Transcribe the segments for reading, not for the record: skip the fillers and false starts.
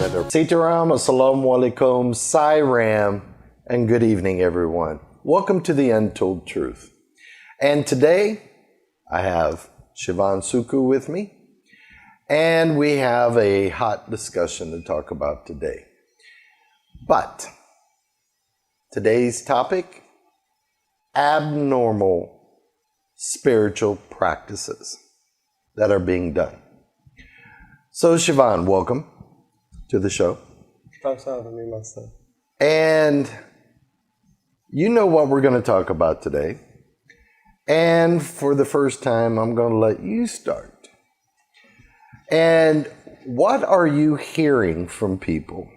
better. Sitaram, Assalamu Alaikum, Sairam, and good evening, everyone. Welcome to the Untold Truth. And today, I have Sivan Suku with me, and we have a hot discussion to talk about today. But today's topic, abnormal spiritual practices that are being done. So Sivan, welcome to the show. Thanks for having me, Master. And you know what we're going to talk about today. And for the first time, I'm going to let you start. And what are you hearing from people?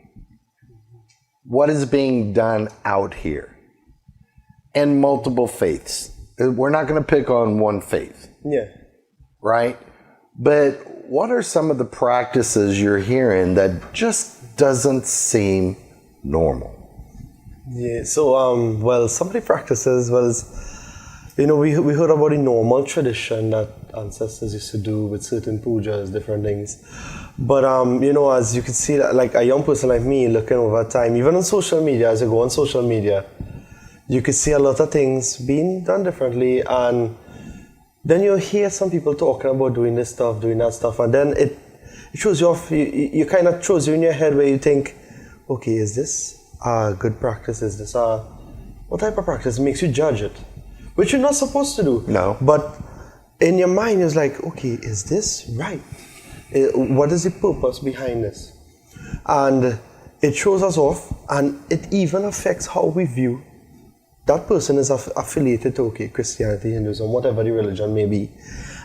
What is being done out here in multiple faiths? We're not going to pick on one faith. Yeah. Right? But what are some of the practices you're hearing that just doesn't seem normal? Yeah. So, well, some of the practices was, you know, we heard about the normal tradition that ancestors used to do with certain pujas, different things. But, you know, as you can see, like a young person like me looking over time, even on social media, as you go on social media, you could see a lot of things being done differently, and then you hear some people talking about doing this stuff, doing that stuff, and then it throws you off. You kind of throws you in your head where you think, okay, is this a good practice? Is this what type of practice? It makes you judge it, which you're not supposed to do. No. But in your mind, it's like, okay, is this right? What is the purpose behind this? And it throws us off, and it even affects how we view that person is affiliated to, Christianity, Hinduism, whatever the religion may be.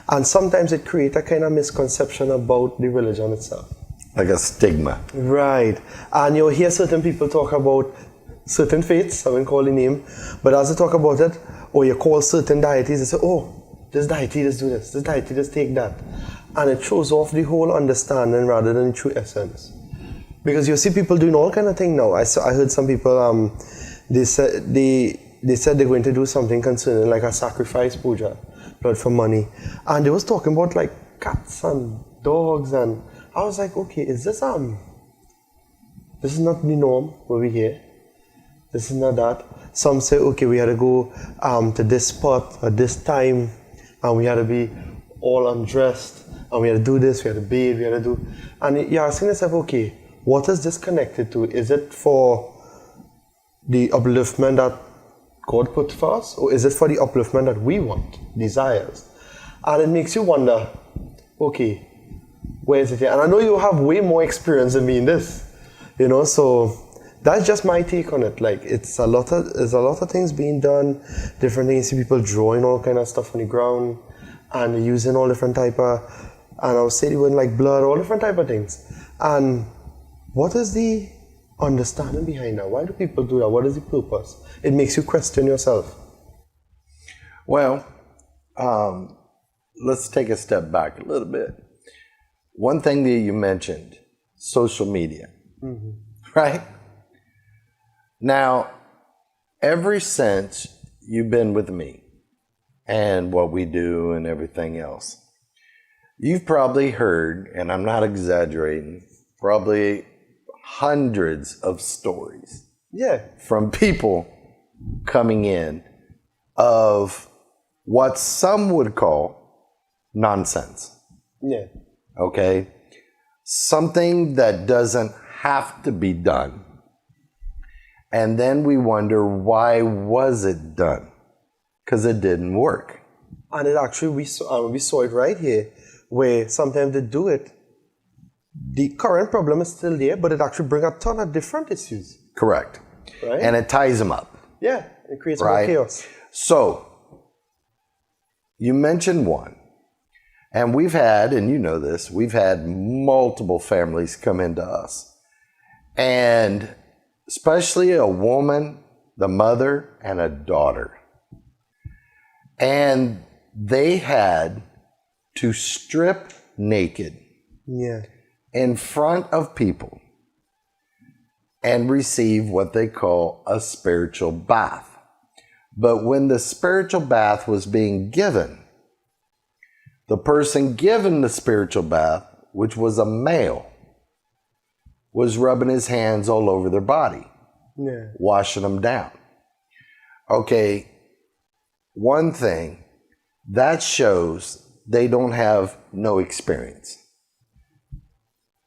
And sometimes it creates a kind of misconception about the religion itself. Like a stigma. Right. And you'll hear certain people talk about certain faiths, I won't call the name, but as they talk about it, or you call certain deities, they say, oh, this deity does do this deity does take that. And it shows off the whole understanding rather than the true essence. Because you see people doing all kind of things now. I heard some people, they said they're going to do something concerning like a sacrifice puja, blood for money. And they was talking about like cats and dogs, and I was like, okay, is this this is not the norm over here. This is not that. Some say, okay, we had to go to this spot at this time, and we had to be all undressed, and we had to do this, we had to bathe, we had to do, and you're asking yourself, okay, what is this connected to? Is it for the upliftment that God put for us, or is it for the upliftment that we want, desires? And it makes you wonder, okay, where is it here? And I know you have way more experience than me in this, you know, so that's just my take on it. Like, there's a lot of things being done, different things. You see people drawing all kind of stuff on the ground, and using all different type of, and I was saying even like blood, all different type of things. And what is the understanding behind that? Why do people do that? What is the purpose? It makes you question yourself. Well, let's take a step back a little bit. One thing that you mentioned, social media, right? Now, ever since you've been with me and what we do and everything else, you've probably heard, and I'm not exaggerating, probably hundreds of stories from people coming in of what some would call nonsense. Yeah. Okay? Something that doesn't have to be done. And then we wonder, why was it done? Because it didn't work. And it actually, we saw it right here, where sometimes they do it, the current problem is still there, but it actually brings a ton of different issues. Correct. Right? And it ties them up. Yeah, it creates more chaos. So, you mentioned one. And we've had, and you know this, we've had multiple families come into us. And especially a woman, the mother, and a daughter. And they had to strip naked. Yeah. In front of people and receive what they call a spiritual bath. But when the spiritual bath was being given, the person given the spiritual bath, which was a male, was rubbing his hands all over their body, washing them down. Okay, one thing, that shows they don't have no experience.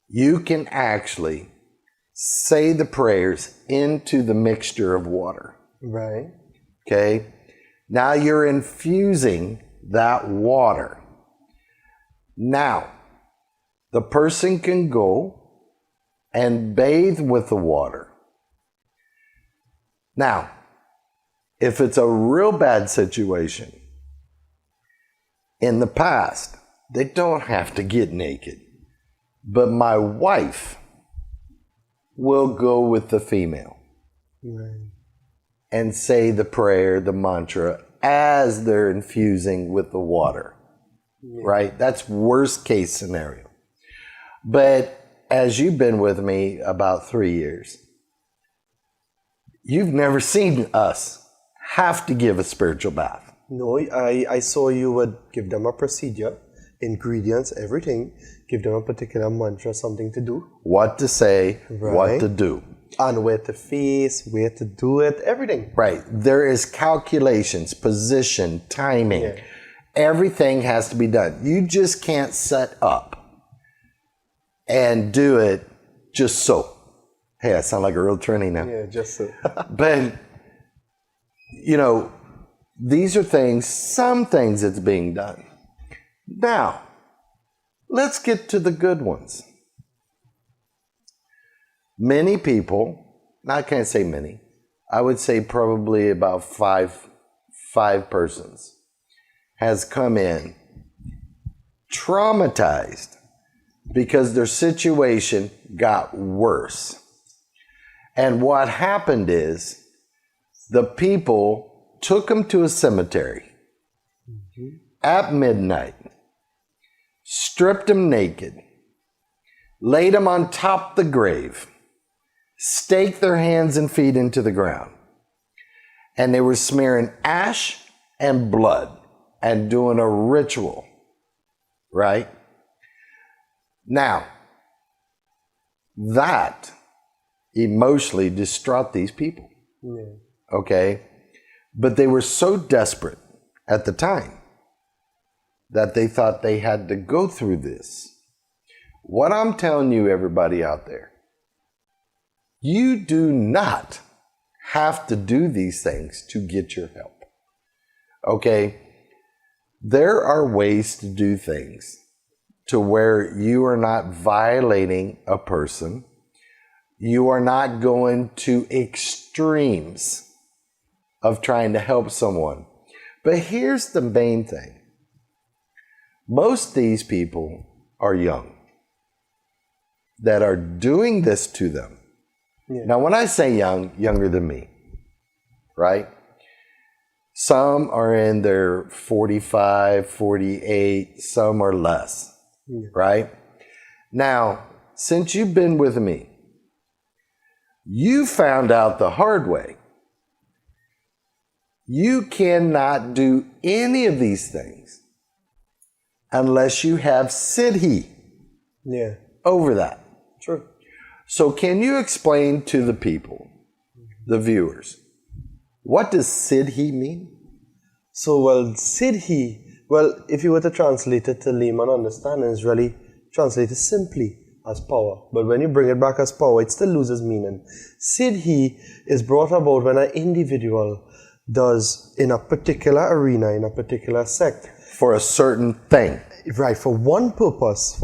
You can actually say the prayers into the mixture of water. Right. Okay, now you're infusing that water. Now, the person can go and bathe with the water. Now, if it's a real bad situation, in the past, they don't have to get naked. But my wife will go with the female and say the prayer, the mantra, as they're infusing with the water. Right? That's worst case scenario. But as you've been with me about 3 years, you've never seen us have to give a spiritual bath. No, I saw you would give them a procedure, ingredients, everything, give them a particular mantra, something to do. What to say, what to do. And where to face, where to do it, everything. Right. There is calculations, position, timing. Yeah. Everything has to be done. You just can't set up and do it just so. Hey, I sound like a real Trini now. Yeah, just so. But, you know, these are things, some things that's being done. Now, let's get to the good ones. Many people, I can't say many, I would say probably about five persons has come in traumatized because their situation got worse. And what happened is the people took them to a cemetery at midnight, stripped them naked, laid them on top of the grave, staked their hands and feet into the ground, and they were smearing ash and blood and doing a ritual, right? Now, that emotionally distraught these people, okay? But they were so desperate at the time that they thought they had to go through this. What I'm telling you, everybody out there, you do not have to do these things to get your help, okay? There are ways to do things to where you are not violating a person. You are not going to extremes of trying to help someone. But here's the main thing. Most of these people are young that are doing this to them. Yeah. Now, when I say young, younger than me, right? Some are in their 45, 48, some are less, right? Now, since you've been with me, you found out the hard way. You cannot do any of these things unless you have siddhi over that. True. So can you explain to the people, the viewers, what does siddhi mean? So, well, siddhi, if you were to translate it to layman understanding, it's really translated simply as power. But when you bring it back as power, it still loses meaning. Siddhi is brought about when an individual does in a particular arena, in a particular sect. For a certain thing. Right, for one purpose,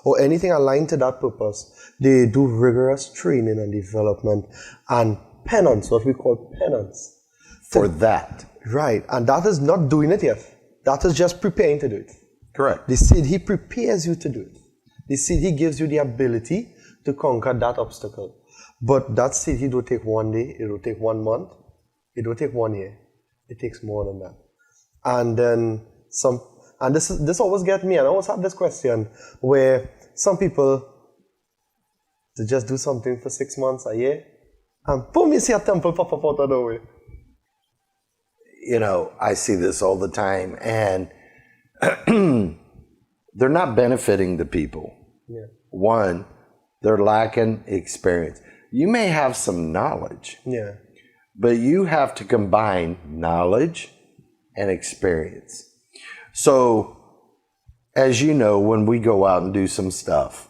or anything aligned to that purpose, they do rigorous training and development and penance, what we call penance. For that. Right, and that is not doing it yet. That is just preparing to do it. Correct. The siddhi prepares you to do it. The siddhi gives you the ability to conquer that obstacle. But that siddhi don't take 1 day, it will take 1 month, it will take 1 year. It takes more than that. And then this always gets me, and I always have this question where some people to just do something for 6 months, a year, and boom, you see a temple pop up out of nowhere. You know, I see this all the time, and they're not benefiting the people. Yeah. One, They're lacking experience. You may have some knowledge, Yeah. but you have to combine knowledge and experience. So, as you know, when we go out and do some stuff,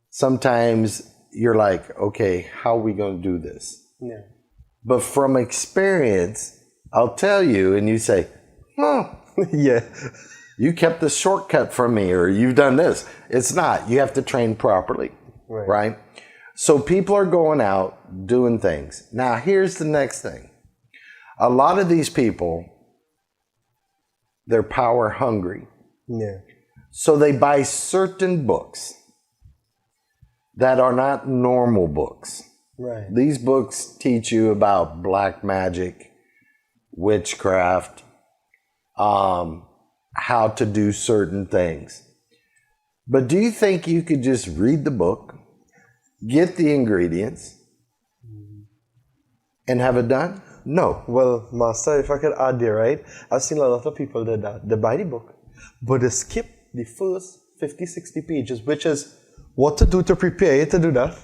sometimes you're like, okay, how are we going to do this? Yeah. But from experience, I'll tell you, and you say, oh, Yeah. you kept the shortcut from me, or you've done this. It's not. You have to train properly, right? So people are going out doing things. Now, here's the next thing. A lot of these people, they're power hungry. Yeah. So they buy certain books that are not normal books. Right. These books teach you about black magic, witchcraft, how to do certain things. But do you think you could just read the book, get the ingredients, and have it done? No. Well, Master, if I could add there, right? I've seen a lot of people do that. They buy the book, but they skip the first 50, 60 pages, which is what to do to prepare you to do that.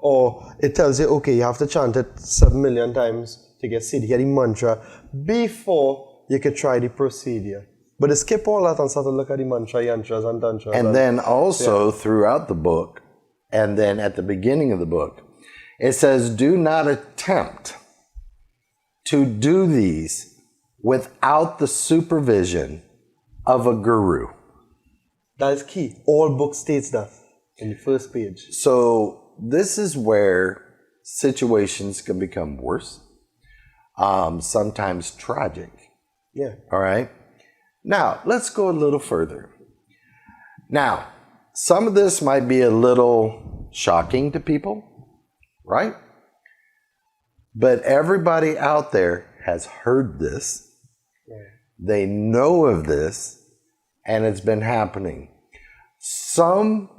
Or it tells you, okay, you have to chant it 7 million times to get the mantra before you could try the procedure. But they skip all that and start to look at the mantra, yantras, and tantras. And then also throughout the book, and then at the beginning of the book, it says, do not attempt to do these without the supervision of a guru. That is key. All book states that in the first page. So this is where situations can become worse, sometimes tragic. Yeah. All right. Now, let's go a little further. Now, some of this might be a little shocking to people, right? But everybody out there has heard this. Yeah. They know of this, and it's been happening. Some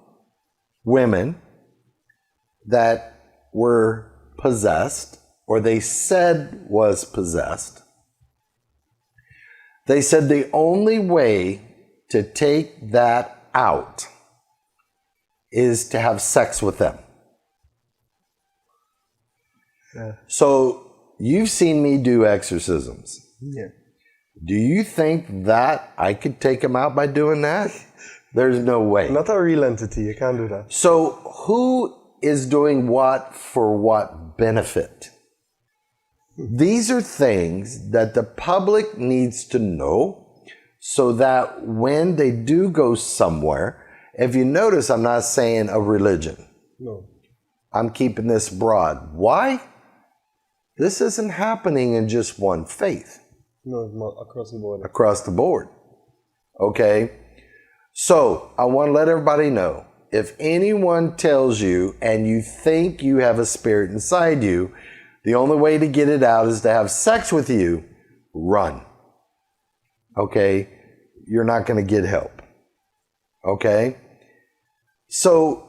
women that were possessed, or they said was possessed, they said the only way to take that out is to have sex with them. Yeah. So you've seen me do exorcisms. Yeah. Do you think that I could take them out by doing that? There's no way. Not a real entity. You can't do that. So who is doing what for what benefit? These are things that the public needs to know so that when they do go somewhere, if you notice, I'm not saying a religion. No. I'm keeping this broad. Why? This isn't happening in just one faith. No, not across the board. Across the board. Okay? So, I want to let everybody know, if anyone tells you and you think you have a spirit inside you, the only way to get it out is to have sex with you, run. Okay? You're not going to get help. Okay? So,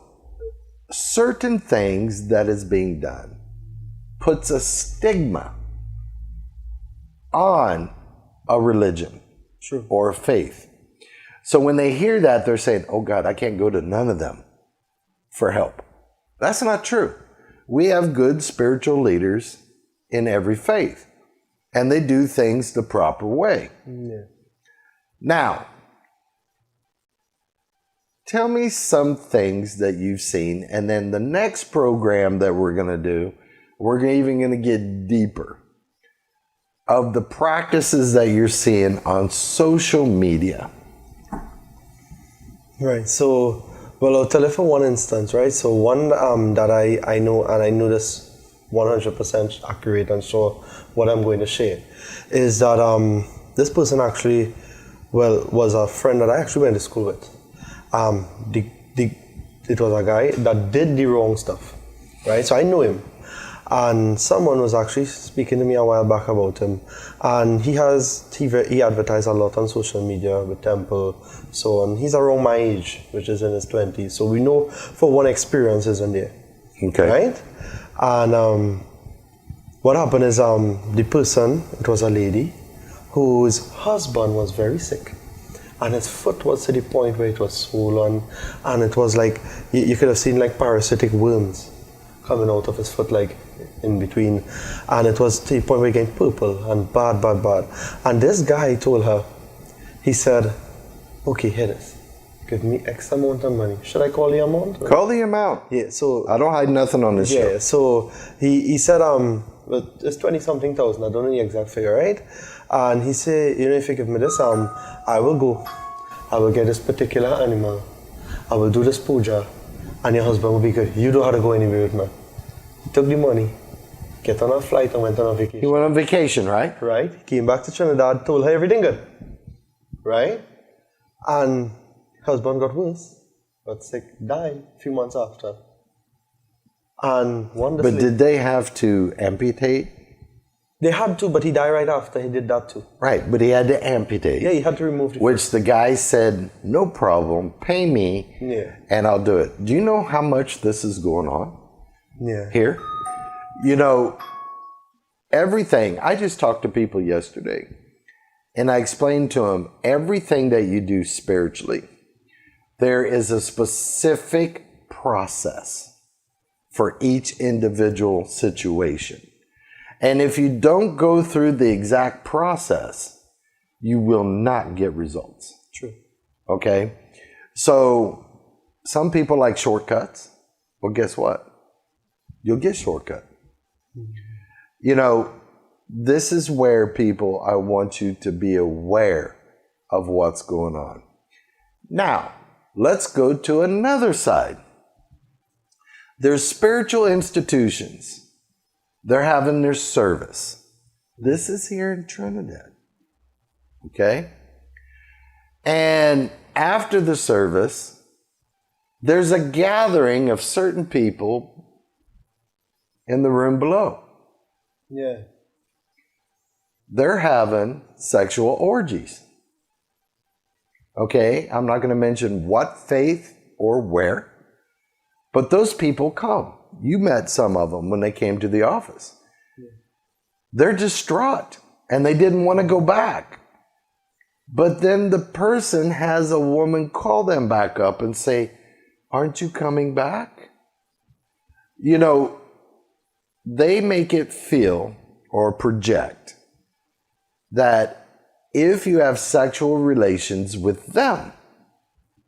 certain things that is being done puts a stigma on a religion or a faith. So when they hear that, they're saying, oh God, I can't go to none of them for help. That's not true. We have good spiritual leaders in every faith, and they do things the proper way. Yeah. Now, tell me some things that you've seen, and then the next program that we're going to do, we're even going to get deeper of the practices that you're seeing on social media. Right. So, well, I'll tell you for one instance, right? So one that I know, and I know this 100% accurate and sure what I'm going to share, is that this person actually, well, was a friend that I actually went to school with. It was a guy that did the wrong stuff, right? So I know him. And someone was actually speaking to me a while back about him. And he advertised a lot on social media with Temple, so on. He's around my age, which is in his 20s. So we know for one experience isn't there. Okay. Right? And what happened is the person, it was a lady, whose husband was very sick. and his foot was to the point where it was swollen, and it was like you could have seen like parasitic worms coming out of his foot, like in between, and it was to the point where it getting purple and bad. And this guy told her, he said, "Okay, here it is. Give me X amount of money. Should I call the amount? Call the amount. Yeah, so I don't hide nothing on this show. yeah, so he said it's 20-something thousand, I don't know the exact figure, right? And he said, you know, if you give me this, I will go. I will get this particular animal. I will do this puja, and your husband will be good. You don't have to go anywhere with me. He took the money, get on a flight, and went on a He vacation. went on vacation, right? Right? Came back to Trinidad, told her everything good. Right? And husband got worse. Got sick, died a few months after. And But did they have to amputate? they had to, but he died right after he did that too. Right, but he had to amputate. Yeah, he had to remove the Which the guy said, no problem, pay me, Yeah. and I'll do it. Do you know how much this is going on Yeah. here? You know, everything. I just talked to people yesterday, and I explained to them everything that you do spiritually, there is a specific process for each individual situation. And if you don't go through the exact process, you will not get results. True. Okay? So some people like shortcuts. Well, guess what? You'll get shortcut. You know, this is where people, I want you to be aware of what's going on. Now, let's go to another side. There's spiritual institutions. They're having their service. This is here in Trinidad. Okay? And after the service, there's a gathering of certain people in the room below. Yeah. They're having sexual orgies. Okay? I'm not going to mention what faith or where, but those people come. You met some of them when they came to the office. They're distraught and they didn't want to go back. But then the person has a woman call them back up and say, aren't you coming back? You know, they make it feel or project that if you have sexual relations with them,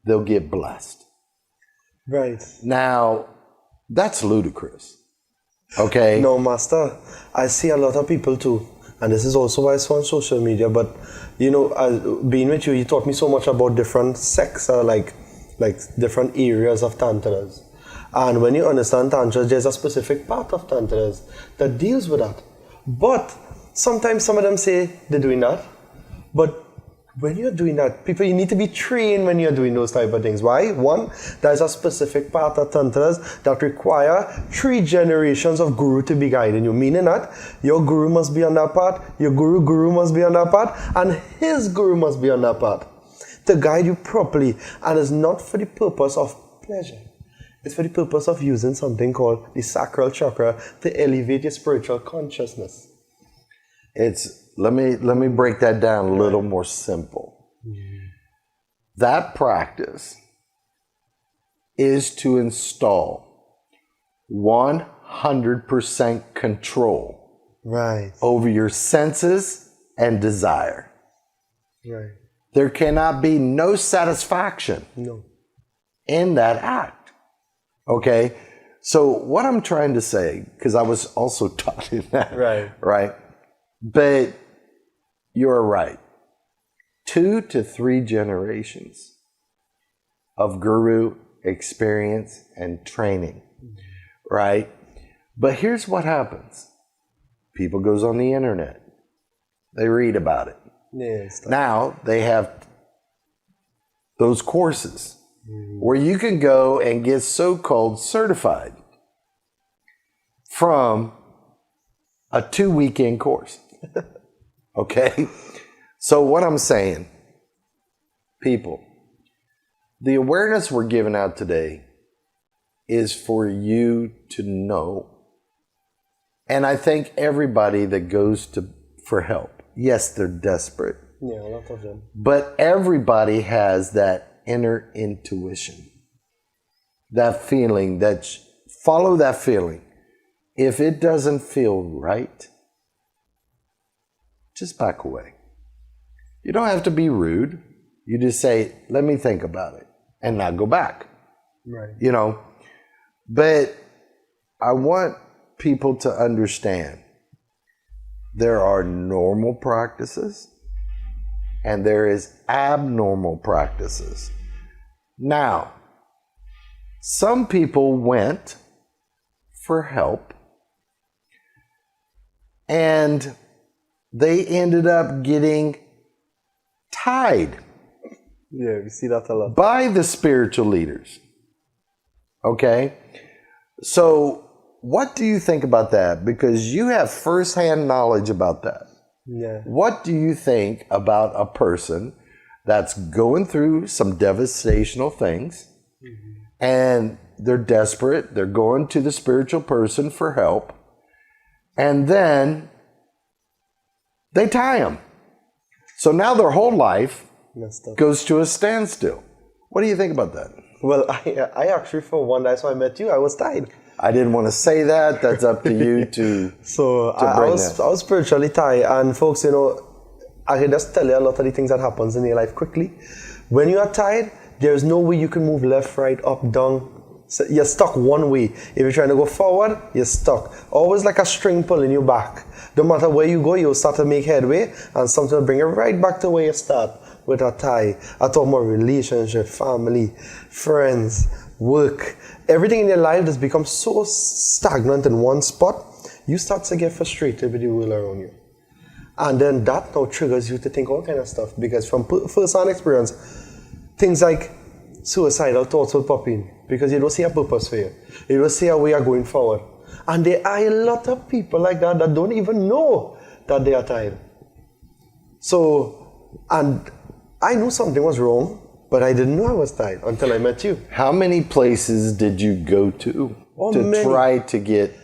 they'll get blessed. Right. Now, that's ludicrous. Okay? No, Master, I see a lot of people too, and this is also why I saw on social media, but you know, being with you, you taught me so much about different sects, like different areas of tantras. And when you understand tantras, there's a specific part of tantras that deals with that. But sometimes some of them say they're doing that, but when you're doing that, people, you need to be trained when you're doing those type of things. Why? One, there's a specific part of tantras that require 3 generations of guru to be guiding you. Meaning that your guru must be on that part, your guru must be on that part, and his guru must be on that part to guide you properly. And it's not for the purpose of pleasure. It's for the purpose of using something called the sacral chakra to elevate your spiritual consciousness. Let me break that down a little more simple. That practice is to install 100% control Right. over your senses and desire. Right. There cannot be no satisfaction No. in that act. Okay? So what I'm trying to say, because I was also taught in that, right? But you're right. 2 to 3 generations of guru experience and training, right? But here's what happens. People goes on the internet. They read about it. Yes. Now they have those courses where you can go and get so-called certified from a 2-weekend course. Okay? So what I'm saying, people, the awareness we're giving out today is for you to know. And I think everybody that goes for help, yes, they're desperate. Yeah, a lot of them. But everybody has that inner intuition, that feeling, follow that feeling. If it doesn't feel right, just back away. You don't have to be rude. You just say, let me think about it, and not go back. Right. You know, but I want people to understand there are normal practices and there is abnormal practices. Now, some people went for help and they ended up getting tied Yeah, we see that a lot. by the spiritual leaders. Okay? So, what do you think about that? Because you have firsthand knowledge about that. Yeah. What do you think about a person that's going through some devastational things and they're desperate, they're going to the spiritual person for help, and then they tie them? So now their whole life Messed up. goes to a standstill. What do you think about that? Well, I actually, for one, that's why I met you. I was tied. I didn't want to say that. That's up to you to. So I was spiritually tied, and folks, you know, I can just tell you a lot of the things that happens in your life quickly. When you are tied, there's no way you can move left, right, up, down. So you're stuck one way. If you're trying to go forward, you're stuck. Always like a string pulling you back. No matter where you go, you'll start to make headway, and something will bring you right back to where you start with a tie. I talk about relationship, family, friends, work. Everything in your life just becomes so stagnant in one spot, you start to get frustrated with the world around you. And then that now triggers you to think all kind of stuff, because from first-hand experience, things like suicidal thoughts will pop in because you don't see a purpose for you. You don't see a way of going forward. And there are a lot of people like that that don't even know that they are tired. So, and I knew something was wrong, but I didn't know I was tired until I met you. How many places did you go to many. try to get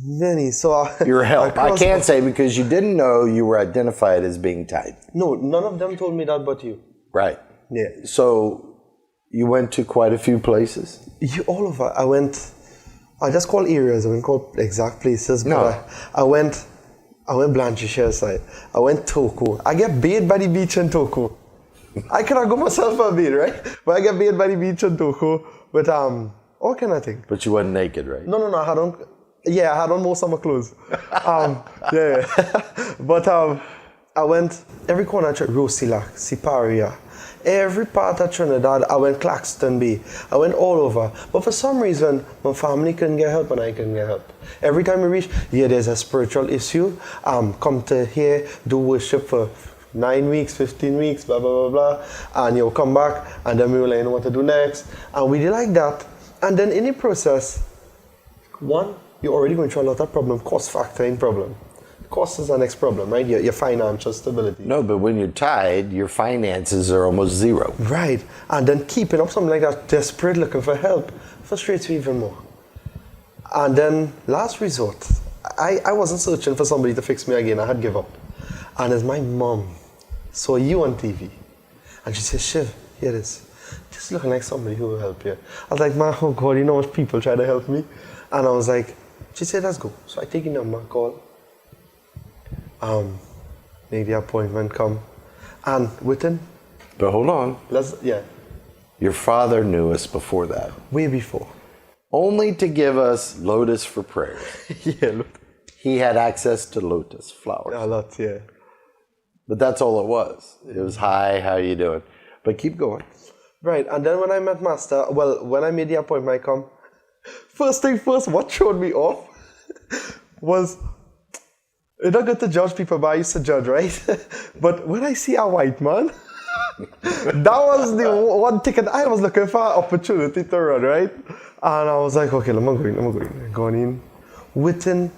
Many. So your help? I can't say because you didn't know you were identified as being tied. No, none of them told me that but you. Right. Yeah. So you went to quite a few places? All over. I just call areas, I won't call exact places, but No. I went Blancheshire side. I went Toko. I get bathed by the beach in Toko. I cannot go myself for a bathe, right? But I get bathed by the beach in Toko. But all kind of thing. But you wasn't naked, right? No, I had on. Yeah, I had on most of my clothes. Yeah. But I went every corner of Rosilac, Siparia, every part of Trinidad. I went Claxton Bay. I went all over. But for some reason, my family couldn't get help and I couldn't get help. Every time we reach, there's a spiritual issue. Come to here, do worship for 9 weeks, 15 weeks, blah, blah, blah, blah. And you'll come back and then we will let you know what to do next. And we did like that. And then in the process, one, you're already going through a lot of problem, cost factoring problem. Cost is the next problem, right? Your financial stability. No, but when you're tied, your finances are almost zero. Right. And then keeping up something like that, desperate, looking for help, frustrates you even more. And then last resort, I wasn't searching for somebody to fix me again. I had give up. And as my mom saw you on TV, and she said, Shiv, here it is. Just looking like somebody who will help you. I was like, man, oh God, you know how much people try to help me? And I was like, she said, let's go. So I take your number, call. Make the appointment, come. And within... But hold on. Your father knew us before that. Way before. Only to give us lotus for prayer. Yeah, look. He had access to lotus flowers. A lot, yeah. But that's all it was. It was, hi, how you doing? But keep going. Right, and then when I met Master, when I made the appointment, I come. First thing first, what showed me off was, you're not good to judge people, but I used to judge, right? But when I see a white man, that was the one ticket I was looking for, an opportunity to run, right? And I was like, okay, let me go in. Going in. Within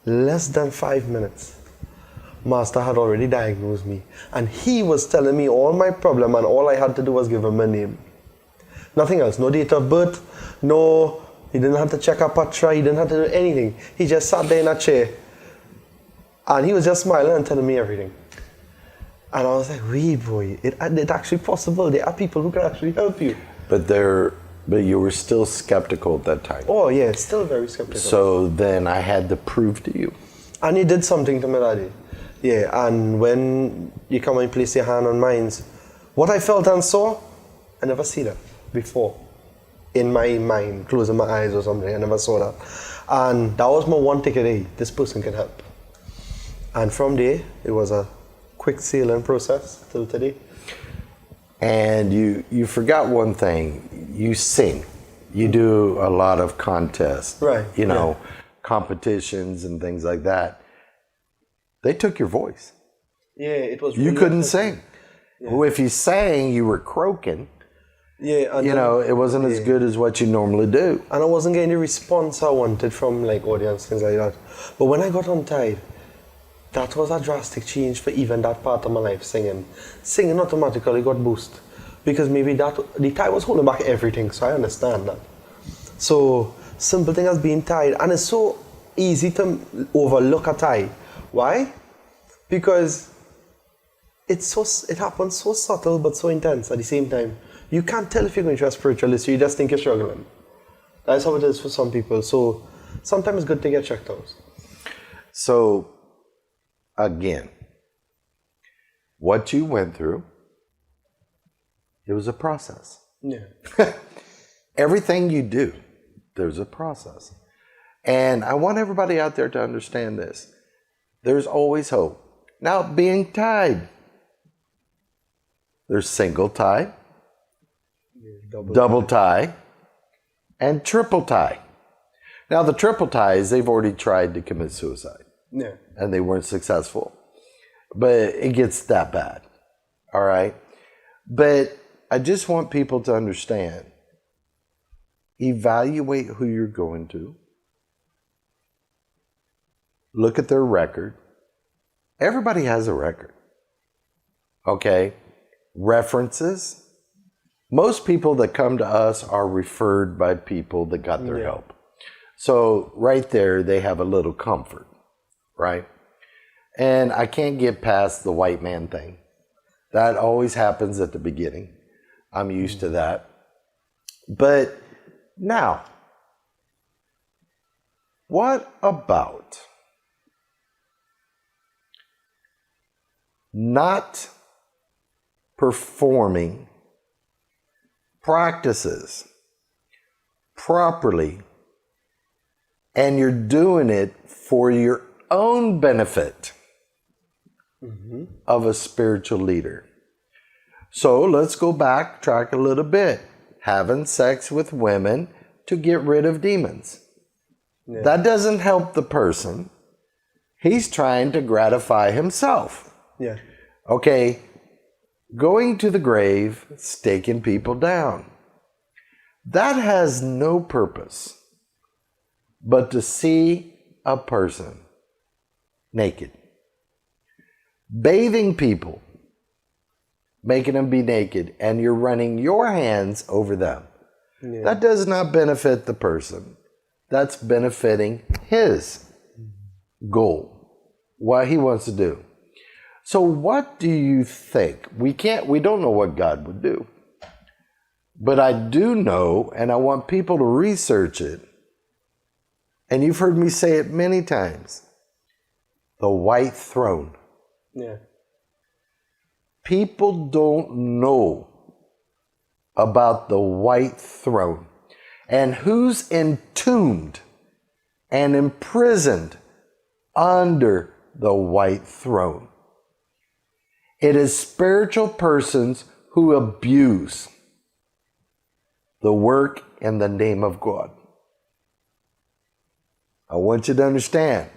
less than 5 minutes, Master had already diagnosed me. And he was telling me all my problem, and all I had to do was give him a name. Nothing else, no date of birth, no, he didn't have to check a patra, he didn't have to do anything. He just sat there in a chair. And he was just smiling and telling me everything. And I was like, wait, boy, it's actually possible. There are people who can actually help you. But you were still skeptical at that time. Oh, yeah, still very skeptical. So then I had to prove to you. And you did something to me, Daddy. Yeah, and when you come and place your hand on mine, what I felt and saw, I never see that before. In my mind, closing my eyes or something, I never saw that. And that was my one ticket, hey, this person can help. And from there, it was a quick sailing process till today. And you forgot one thing. You sing. You do a lot of contests. Right. You know, competitions and things like that. They took your voice. Yeah, it was You really couldn't interesting. sing. Well, if you sang, you were croaking. Yeah, and You know, it wasn't as good as what you normally do. and I wasn't getting the response I wanted from like audience, things like that. But when I got Untied, that was a drastic change for even that part of my life, singing. Singing automatically got boost. Because maybe the tie was holding back everything, so I understand that. So, simple thing as being tied, and it's so easy to overlook a tie. Why? Because it happens so subtle but so intense at the same time. You can't tell if you're going to a spiritualist, you just think you're struggling. That's how it is for some people. So sometimes it's good to get checked out. So, again, what you went through, it was a process. Yeah. Everything you do, there's a process. And I want everybody out there to understand this. There's always hope. Now, being tied, there's single tie, double tie, and triple tie. Now, the triple ties, they've already tried to commit suicide. Yeah. And they weren't successful. But it gets that bad. All right? But I just want people to understand, evaluate who you're going to. Look at their record. Everybody has a record. Okay? References. Most people that come to us are referred by people that got their help. So right there, they have a little comfort, right? And I can't get past the white man thing. That always happens at the beginning. I'm used to that. But now, what about not performing practices properly, and you're doing it for your own benefit of a spiritual leader? So let's go backtrack a little bit. Having sex with women to get rid of demons. Yeah. That doesn't help the person. He's trying to gratify himself. Yeah. Okay, going to the grave, staking people down. That has no purpose but to see a person naked. Bathing people, making them be naked, and you're running your hands over them. Yeah. That does not benefit the person. That's benefiting his goal, what he wants to do. So what do you think? We don't know what God would do. But I do know, and I want people to research it, and you've heard me say it many times, the white throne. Yeah. People don't know about the white throne and who's entombed and imprisoned under the white throne. It is spiritual persons who abuse the work and the name of God. I want you to understand.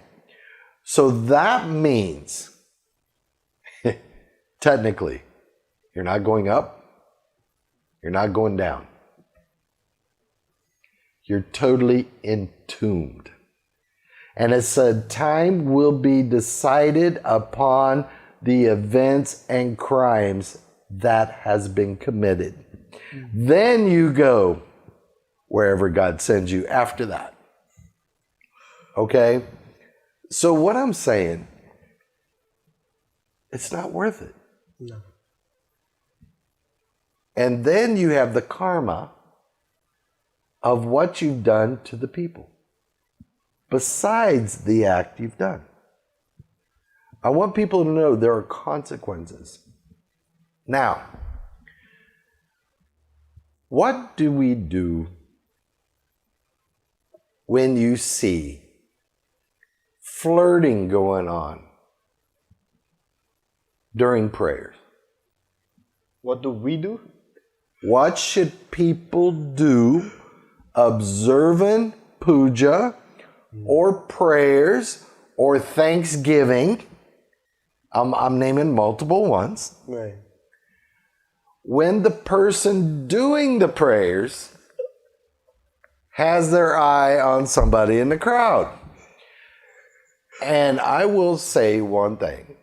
So that means, technically, you're not going up, you're not going down. You're totally entombed. And it said, time will be decided upon the events and crimes that has been committed. Then you go wherever God sends you after that. Okay? So what I'm saying, it's not worth it. No. And then you have the karma of what you've done to the people, besides the act you've done. I want people to know there are consequences. Now, what do we do when you see flirting going on during prayers? What do we do? What should people do observing puja or prayers or thanksgiving? I'm naming multiple ones. Right. When the person doing the prayers has their eye on somebody in the crowd. And I will say one thing.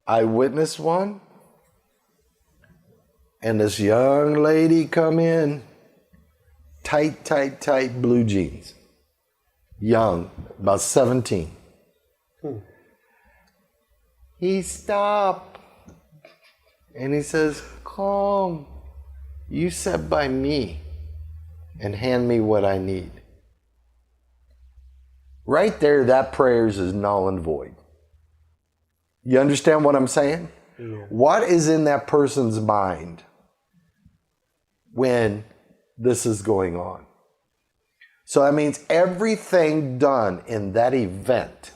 I witnessed one, and this young lady come in, tight blue jeans. Young, about 17. He stopped, and he says, "Come, you sit by me and hand me what I need." Right there, that prayers is null and void. You understand what I'm saying? Yeah. What is in that person's mind when this is going on? So that means everything done in that event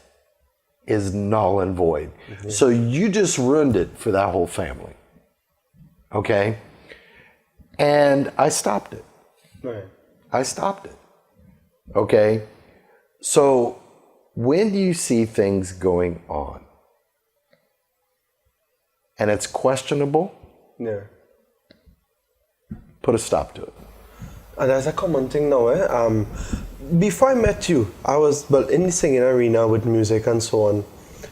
is null and void. Mm-hmm. So you just ruined it for that whole family. Okay? And I stopped it. Right. I stopped it. Okay? So when you see things going on and it's questionable, Yeah. put a stop to it. And that's a common thing now. Before I met you, I was in the singing arena with music and so on.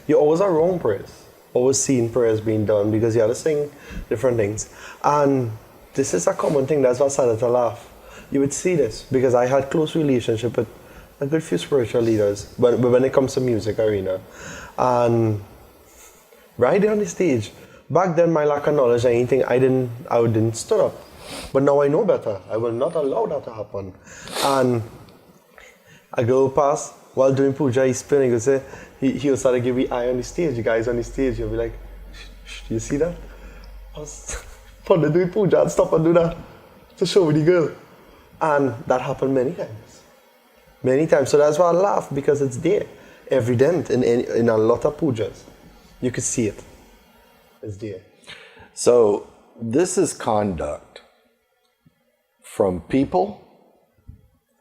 You're always around prayers, always seeing prayers being done because you had to sing different things. And this is a common thing. That's why I started to laugh. You would see this because I had close relationship with a good few spiritual leaders, but when it comes to music arena, and right there on the stage. Back then, my lack of knowledge, anything I didn't stood up. But now I know better. I will not allow that to happen. And I go past while doing puja, he's spinning. He'll start to give me eye on the stage. The guys on the stage, he'll be like, shh, do you see that? I was doing puja and stop and do that to show me the girl. And that happened many times. Many times. So that's why I laugh, because it's there, evident in a lot of pujas. You could see it. It's there. So this is conduct from people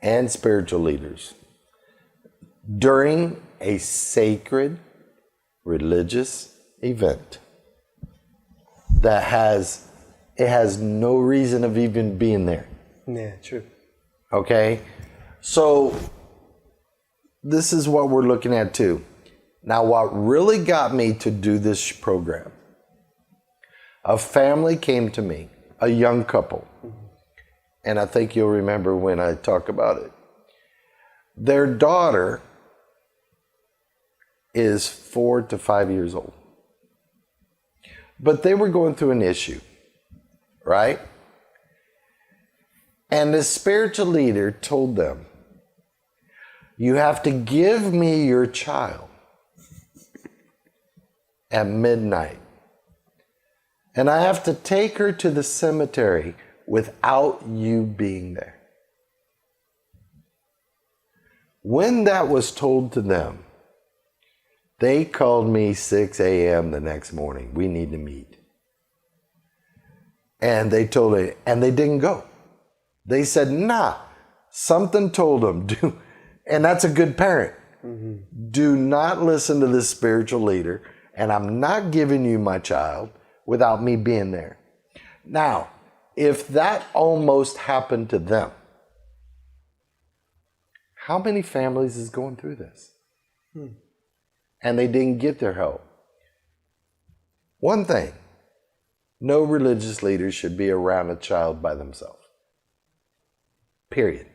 and spiritual leaders during a sacred religious event that has no reason of even being there. Yeah, true. Okay? So this is what we're looking at too. Now, what really got me to do this program, a family came to me, a young couple, and I think you'll remember when I talk about it. Their daughter is 4 to 5 years old. But they were going through an issue, right? And the spiritual leader told them, you have to give me your child at midnight. And I have to take her to the cemetery without you being there. When that was told to them, they called me 6 a.m. the next morning. We need to meet. And they told me, and they didn't go. They said, nah, something told them. And that's a good parent. Mm-hmm. Do not listen to this spiritual leader, and I'm not giving you my child without me being there. Now, if that almost happened to them, how many families is going through this? And they didn't get their help. One thing, no religious leader should be around a child by themselves. Period.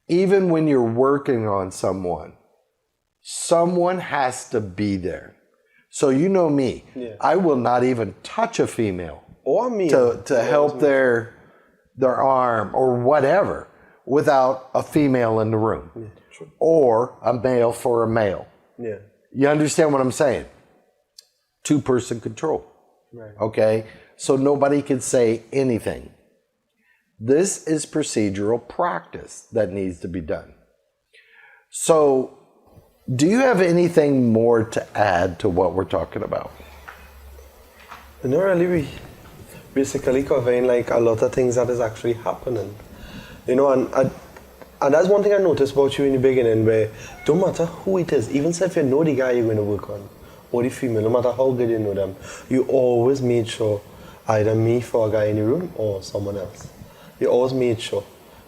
Even when you're working on someone has to be there. So you know me. Yeah. I will not even touch a female Or me. to help their arm or whatever without a female in the room. Yeah, true. Or a male for a male. Yeah. You understand what I'm saying? Two-person control. Right. Okay? So nobody can say anything. This is procedural practice that needs to be done. So, do you have anything more to add to what we're talking about? No, really, we basically covering like a lot of things that is actually happening. You know, and that's one thing I noticed about you in the beginning, where don't matter who it is, even if you know the guy you're going to work on, or the female, no matter how good you know them, you always made sure either me for a guy in the room or someone else. You always made sure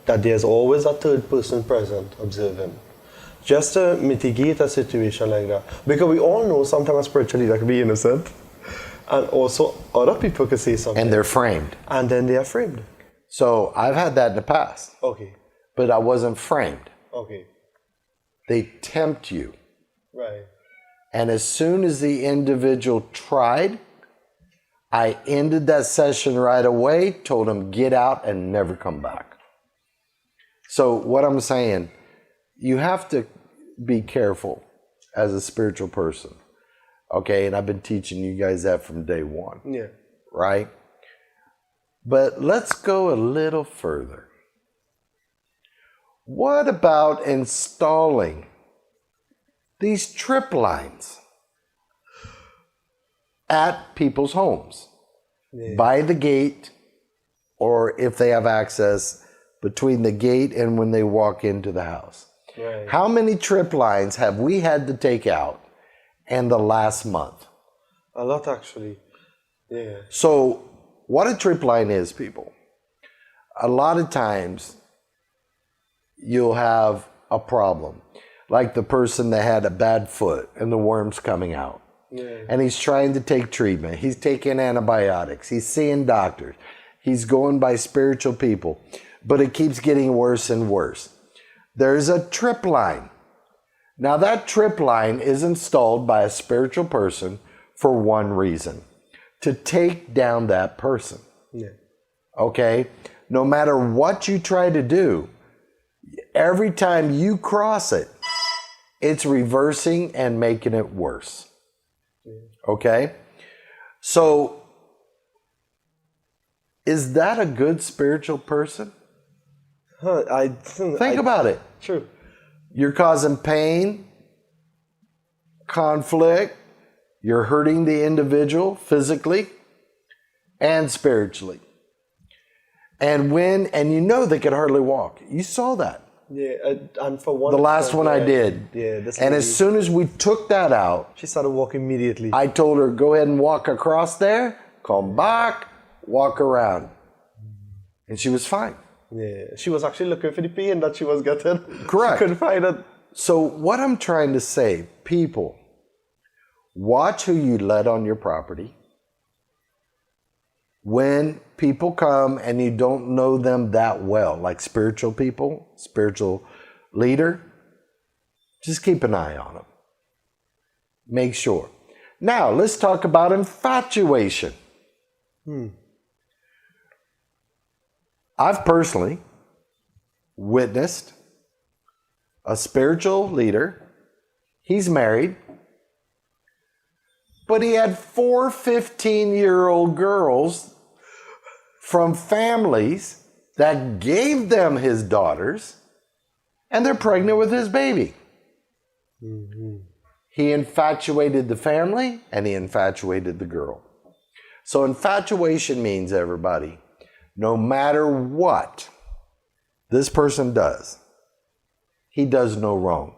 that there's always a third person present observing, just to mitigate a situation like that. Because we all know sometimes a spiritual leader can be innocent, and also other people can say something. And they're framed. And then they are framed. So I've had that in the past, Okay. but I wasn't framed. Okay. They tempt you. Right. And as soon as the individual tried, I ended that session right away, told him get out and never come back. So what I'm saying, you have to be careful as a spiritual person. Okay, and I've been teaching you guys that from day one. Yeah. Right? But let's go a little further. What about installing these trip lines at people's homes? Yeah. By the gate, or if they have access, between the gate and when they walk into the house. Right. How many trip lines have we had to take out in the last month? A lot, actually. Yeah. So what a trip line is, people, a lot of times you'll have a problem. Like the person that had a bad foot and the worm's coming out. Yeah. And he's trying to take treatment. He's taking antibiotics. He's seeing doctors. He's going by spiritual people. But it keeps getting worse and worse. There's a trip line. Now that trip line is installed by a spiritual person for one reason. To take down that person. Yeah. Okay? No matter what you try to do, every time you cross it, it's reversing and making it worse. Okay? So, is that a good spiritual person? Think about it. True. You're causing pain, conflict, you're hurting the individual physically and spiritually. And you know they could hardly walk. You saw that. Yeah, and for one. The last one I did. Yeah, this and lady, as soon as we took that out, she started walking immediately. I told her, go ahead and walk across there, come back, walk around. And she was fine. Yeah, she was actually looking for the pain that she was getting. Correct. She couldn't find it. So what I'm trying to say, people, watch who you let on your property. When people come and you don't know them that well, like spiritual people, spiritual leader, just keep an eye on them. Make sure. Now, let's talk about infatuation. I've personally witnessed a spiritual leader. He's married, but he had 4 15-year-old girls from families that gave them his daughters, and they're pregnant with his baby. He infatuated the family, and he infatuated the girl. So infatuation means, everybody, no matter what this person does, he does no wrong.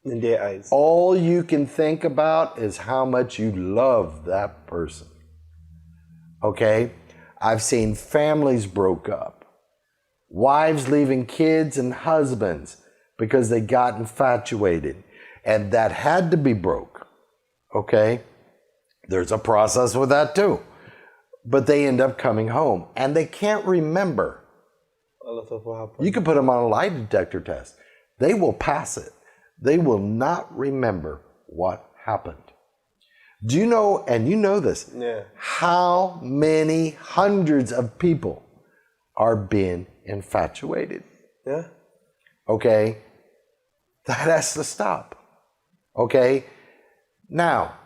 In their eyes. All you can think about is how much you love that person. Okay? I've seen families broke up. Wives leaving kids and husbands because they got infatuated. And that had to be broke. Okay? There's a process with that too. But they end up coming home and they can't remember. A lot of what happened. You can put them on a lie detector test. They will pass it. They will not remember what happened. Do you know, and you know this, how many hundreds of people are being infatuated? Yeah. Okay? That has to stop. Okay? Now,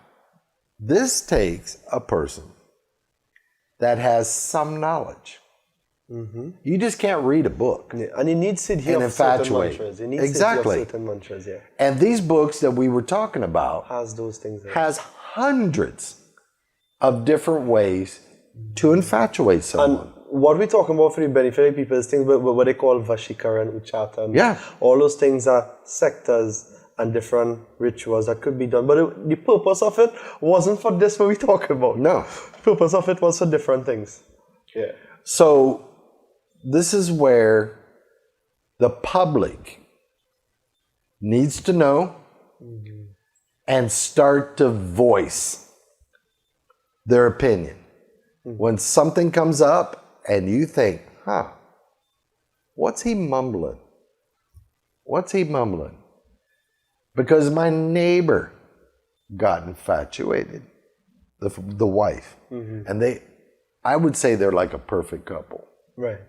this takes a person that has some knowledge. Mm-hmm. You just can't read a book. Yeah. And you need siddhi and of certain infatuate. mantras. You need Exactly. siddhi of certain mantras, yeah. And these books that we were talking about Has those things there. has hundreds of different ways to infatuate someone. And what we're talking about for the benefit of people is things what they call Vashikara and Uchata. And all those things are sectors and different rituals that could be done. But the purpose of it wasn't for this what we're talking about. No. The purpose of it was for different things. Yeah. So this is where the public needs to know and start to voice their opinion. When something comes up and you think, what's he mumbling? What's he mumbling? Because my neighbor got infatuated, the wife. And I would say they're like a perfect couple. Right.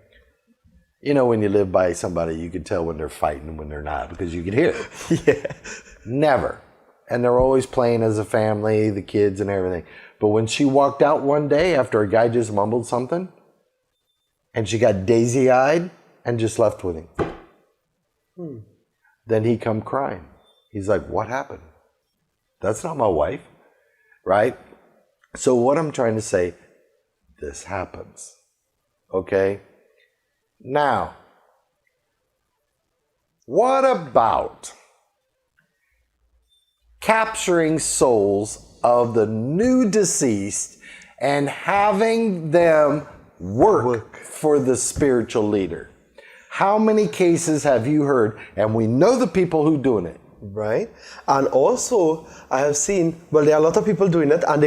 You know, when you live by somebody, you can tell when they're fighting and when they're not because you can hear it. Yeah. Never. And they're always playing as a family, the kids and everything. But when she walked out one day after a guy just mumbled something, and she got daisy-eyed and just left with him. Then he come crying. He's like, what happened? That's not my wife, right? So what I'm trying to say, this happens, okay? Now, what about capturing souls of the new deceased and having them work for the spiritual leader? How many cases have you heard? And we know the people who doing it. Right. And also, I have seen, well, there are a lot of people doing it, and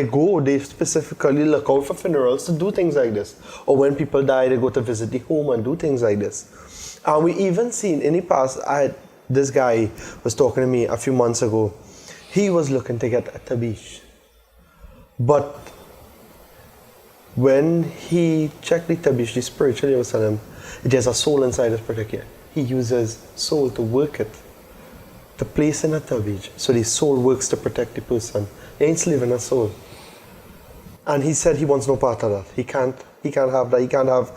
they specifically look out for funerals to do things like this. Or when people die, they go to visit the home and do things like this. And we even seen in the past, this guy was talking to me a few months ago. He was looking to get a tabish. But when he checked the tabish, the spiritually was telling him, there's a soul inside this particular. He uses soul to work it, to place in a tabish. So the soul works to protect the person. He ain't living a soul. And he said he wants no part of that. He can't have that. He can't have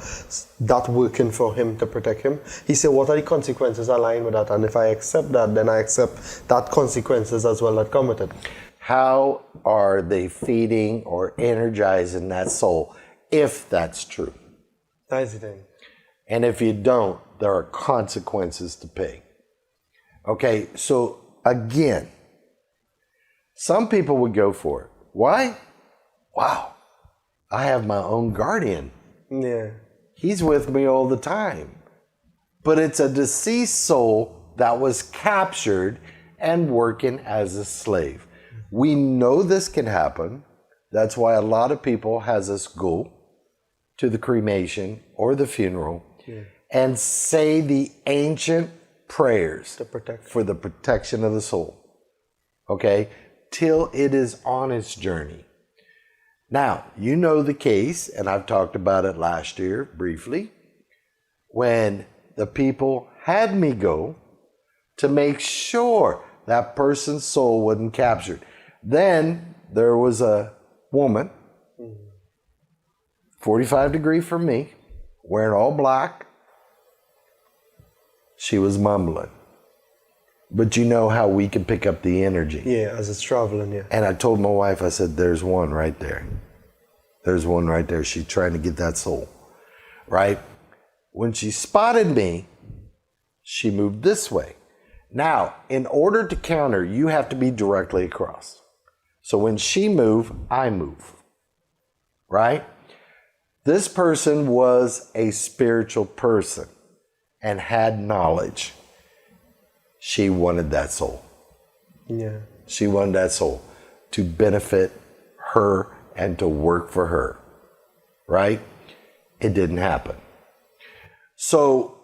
that working for him to protect him. He said, what are the consequences aligned with that? And if I accept that, then I accept that consequences as well that come with it. How are they feeding or energizing that soul, if that's true? That's the thing. And if you don't, there are consequences to pay. Okay, so again, some people would go for it. Why? Wow, I have my own guardian. Yeah. He's with me all the time. But it's a deceased soul that was captured and working as a slave. We know this can happen. That's why a lot of people has us go to the cremation or the funeral and say the ancient prayers for the protection of the soul. Okay? Till it is on its journey. Now, you know the case, and I've talked about it last year briefly, when the people had me go to make sure that person's soul wasn't captured. Then there was a woman, 45 degrees from me, wearing all black. She was mumbling. But you know how we can pick up the energy. Yeah, as it's traveling, yeah. And I told my wife, I said, there's one right there. There's one right there. She's trying to get that soul, right? When she spotted me, she moved this way. Now, in order to counter, you have to be directly across. So when she moved, I move, right? This person was a spiritual person and had knowledge. She wanted that soul. Yeah. She wanted that soul to benefit her and to work for her, right? It didn't happen. So,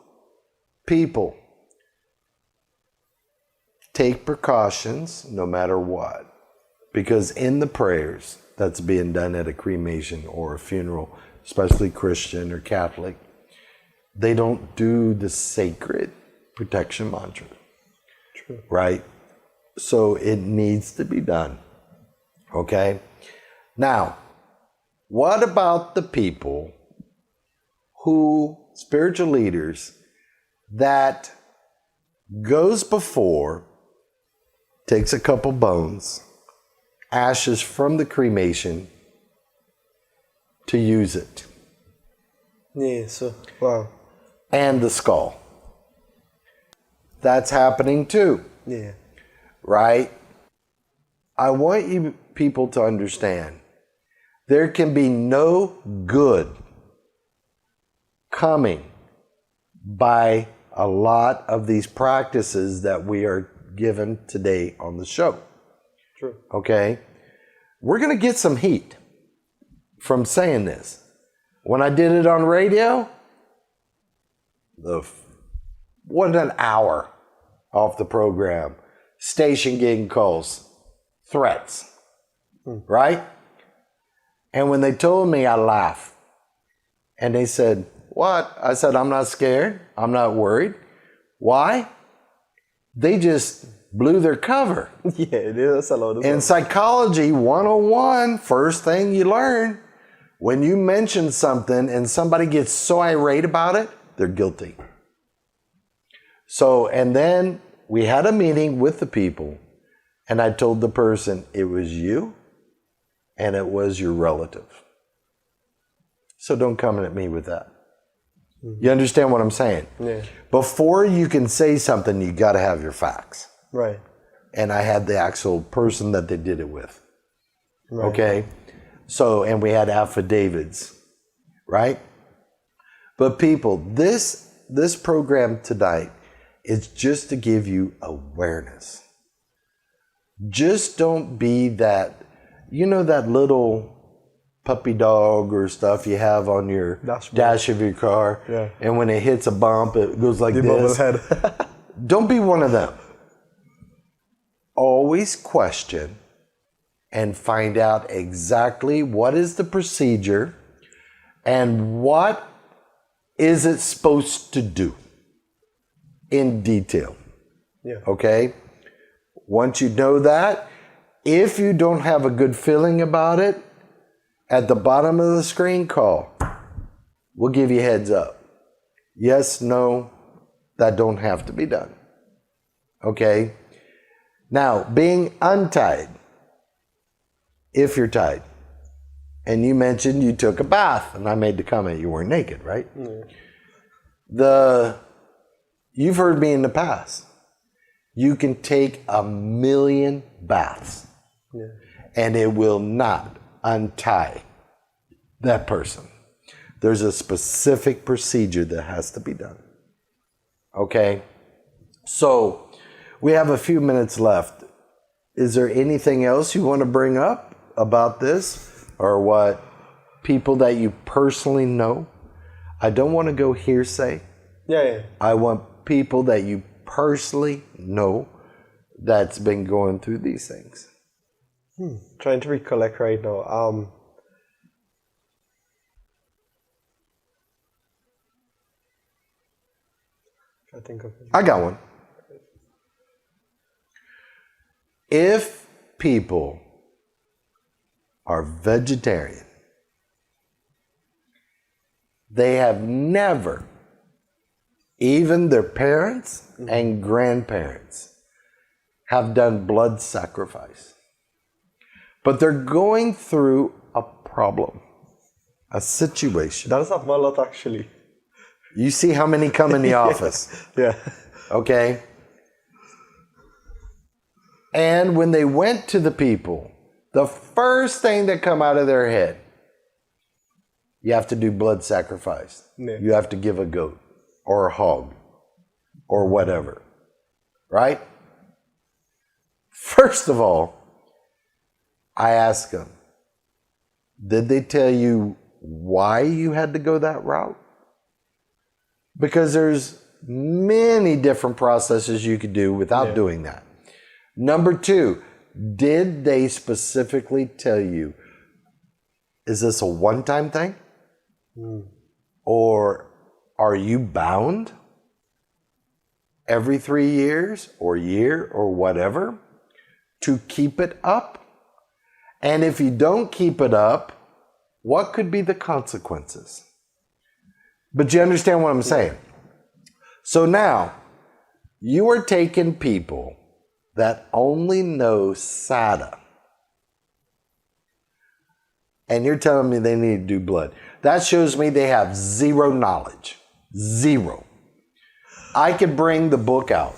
people, take precautions no matter what. Because in the prayers that's being done at a cremation or a funeral, especially Christian or Catholic, they don't do the sacred protection mantra. True. Right? So it needs to be done. Okay? Now, what about the people who, spiritual leaders, that goes before, takes a couple bones, ashes from the cremation to use it? Yeah, so, wow. And the skull. That's happening too. Yeah. Right? I want you people to understand there can be no good coming by a lot of these practices that we are given today on the show. True. Okay? We're going to get some heat from saying this. When I did it on radio, wasn't an hour off the program. Station getting calls, threats, right? And when they told me, I laughed. And they said, what? I said, I'm not scared. I'm not worried. Why? They just blew their cover. Yeah, it is a lot of In Psychology 101, first thing you learn, when you mention something and somebody gets so irate about it, they're guilty. So, and then we had a meeting with the people, and I told the person it was you and it was your relative. So don't come at me with that. You understand what I'm saying? Yeah. Before you can say something, you got to have your facts. Right. And I had the actual person that they did it with. Right. Okay? So, and we had affidavits, right? But people, this program tonight is just to give you awareness. Just don't be that, you know, that little puppy dog or stuff you have on your dash of your car. Yeah. And when it hits a bump, it goes like The this. bubble head. Don't be one of them. Always question and find out exactly what is the procedure and what is it supposed to do in detail. Yeah. Okay? Once you know that, if you don't have a good feeling about it, at the bottom of the screen, call. We'll give you heads up. Yes, no, that don't have to be done. Okay? Now, being untied, if you're tied, and you mentioned you took a bath, and I made the comment you weren't naked, right? Yeah. You've heard me in the past. You can take 1,000,000 baths, Yeah. and it will not untie that person. There's a specific procedure that has to be done. Okay? So, we have a few minutes left. Is there anything else you want to bring up about this? Or what people that you personally know? I don't want to go hearsay. Yeah. I want people that you personally know that's been going through these things. Trying to recollect right now. I think of it. I got one. If people are vegetarian, they have never, even their parents and grandparents, have done blood sacrifice. But they're going through a problem, a situation. That has happened a lot, actually. You see how many come in the office, Yeah. okay? And when they went to the people, the first thing that come out of their head, you have to do blood sacrifice. Yeah. You have to give a goat or a hog or whatever, right? First of all, I ask them, did they tell you why you had to go that route? Because there's many different processes you could do without doing that. Number two, Did they specifically tell you, is this a one-time thing? Or are you bound every 3 years or year or whatever to keep it up? And if you don't keep it up, what could be the consequences? But you understand what I'm saying? So now, you are taking people that only know sada, and you're telling me they need to do blood. That shows me they have zero knowledge. Zero. I could bring the book out,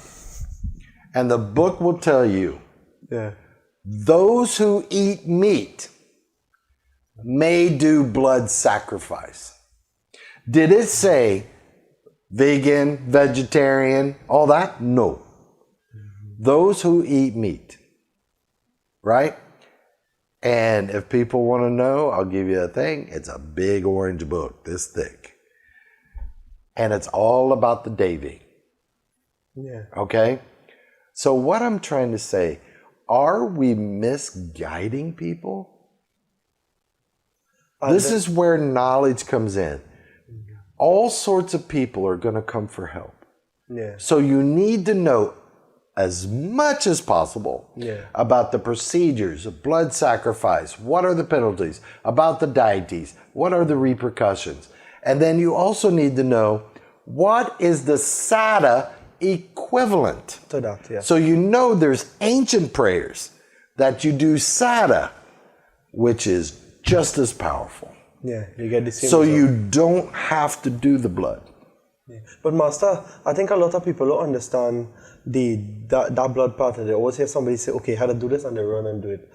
and the book will tell you, those who eat meat may do blood sacrifice. Did it say vegan, vegetarian, all that? No. Those who eat meat, right? And if people want to know, I'll give you a thing. It's a big orange book, this thick. And it's all about the Devi. Okay? So what I'm trying to say, are we misguiding people? This is where knowledge comes in. All sorts of people are going to come for help. So you need to know as much as possible about the procedures of blood sacrifice. What are the penalties? About the deities. What are the repercussions? And then you also need to know, what is the sada equivalent to that? So you know there's ancient prayers that you do sada, which is just as powerful. You get the same so result. you don't have to do the blood. But Master, I think a lot of people don't understand that blood pattern. They always hear somebody say, okay, how to do this, and they run and do it.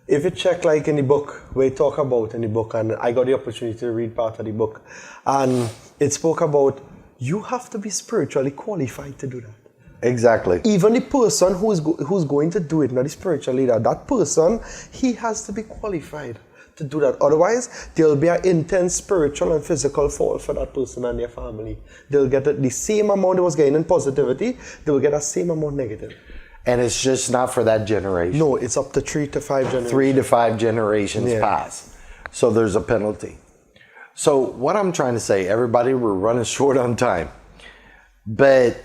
If you check like in the book, we talk about in the book, and I got the opportunity to read part of the book, and it spoke about you have to be spiritually qualified to do that. Exactly. Even the person who's going to do it, not the spiritual leader, that person, he has to be qualified to do that. Otherwise, there'll be an intense spiritual and physical fall for that person and their family. They'll get the same amount they was getting in positivity, they will get the same amount negative. And it's just not for that generation. No, it's up to 3 to 5 generations. 3 to 5 generations pass. So there's a penalty. So what I'm trying to say, everybody, we're running short on time. But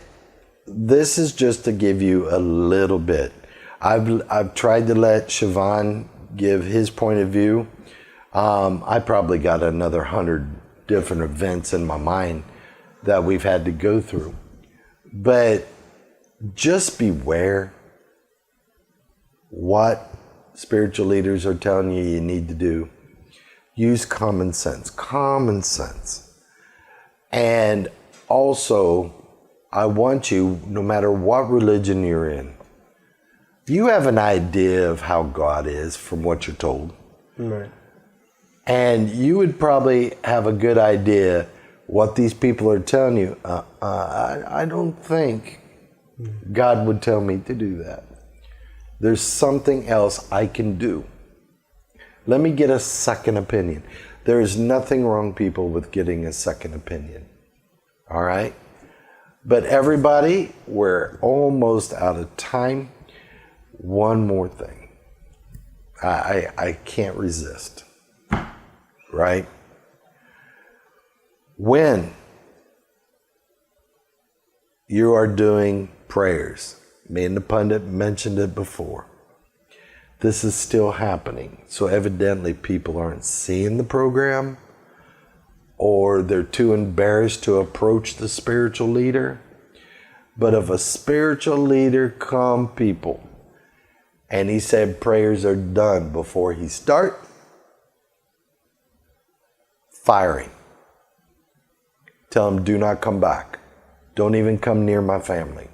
this is just to give you a little bit. I've tried to let Siobhan give his point of view. I probably got another 100 different events in my mind that we've had to go through. But just beware what spiritual leaders are telling you you need to do. Use common sense. Common sense. And also, I want you, no matter what religion you're in, you have an idea of how God is from what you're told. Right. And you would probably have a good idea what these people are telling you. I don't think God would tell me to do that. There's something else I can do. Let me get a second opinion. There is nothing wrong, people, with getting a second opinion. All right? But everybody, we're almost out of time. One more thing. I can't resist. Right? When you are doing prayers, me and the pundit mentioned it before, this is still happening. So evidently people aren't seeing the program, or they're too embarrassed to approach the spiritual leader. But if a spiritual leader come, people, and he said prayers are done before he start, fire him. Tell him, do not come back. Don't even come near my family.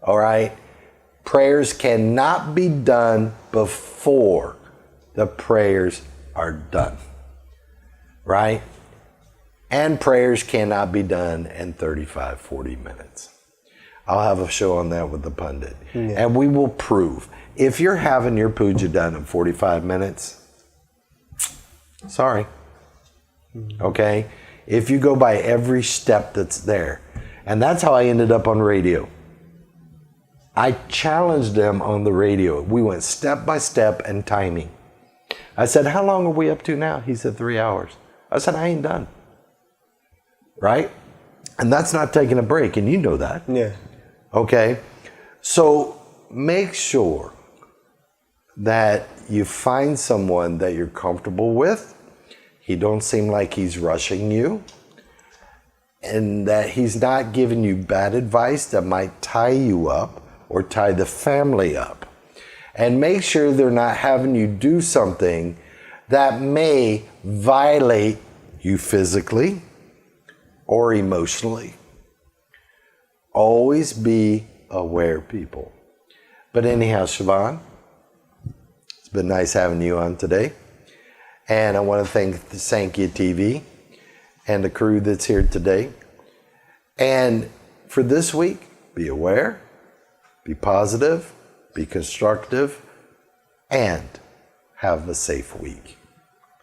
All right? Prayers cannot be done before the prayers are done. Right? And prayers cannot be done in 35, 40 minutes. I'll have a show on that with the pundit. And we will prove. If you're having your puja done in 45 minutes, sorry. Okay? If you go by every step that's there. And that's how I ended up on radio. I challenged them on the radio. We went step by step and timing. I said, how long are we up to now? He said, 3 hours. I said, I ain't done. Right? And that's not taking a break, and you know that. Yeah. Okay? So make sure that you find someone that you're comfortable with. He don't seem like he's rushing you. And that he's not giving you bad advice that might tie you up or tie the family up. And make sure they're not having you do something that may violate you physically or emotionally. Always be aware, people. But anyhow, Siobhan, it's been nice having you on today. And I want to thank the Sankhya TV and the crew that's here today. And for this week, be aware, be positive, be constructive, and have a safe week.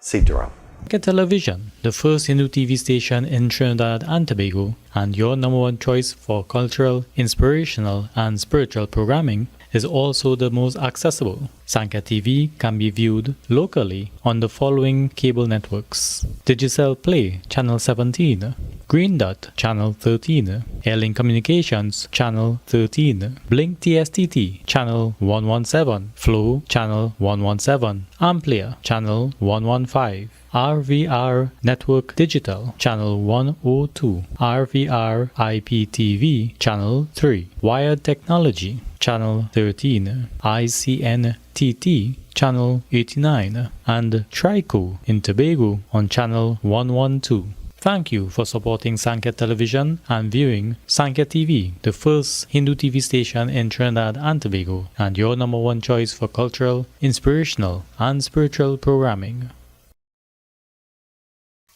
Sitaram. Sankhya Television, the first Hindu TV station in Trinidad and Tobago, and your number one choice for cultural, inspirational, and spiritual programming, is also the most accessible. Sankhya TV can be viewed locally on the following cable networks: Digicel Play, Channel 17, Green Dot, Channel 13, Airlink Communications, Channel 13, Blink TSTT, Channel 117, Flow, Channel 117, Amplia, Channel 115, RVR Network Digital, Channel 102, RVR IPTV, Channel 3, Wired Technology, Channel 13, ICNTT, Channel 89, and Trico in Tobago on Channel 112. Thank you for supporting Sankhya Television and viewing Sankhya TV, the first Hindu TV station in Trinidad and Tobago, and your number one choice for cultural, inspirational, and spiritual programming.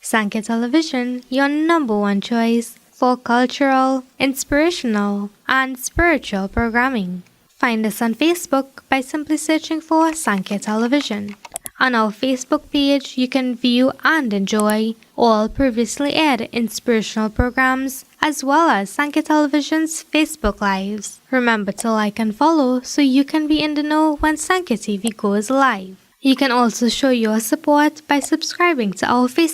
Sankhya Television, your number one choice for cultural, inspirational, and spiritual programming. Find us on Facebook by simply searching for Sankhya Television. On our Facebook page, you can view and enjoy all previously aired inspirational programs, as well as Sankhya Television's Facebook Lives. Remember to like and follow so you can be in the know when Sankhya TV goes live. You can also show your support by subscribing to our Facebook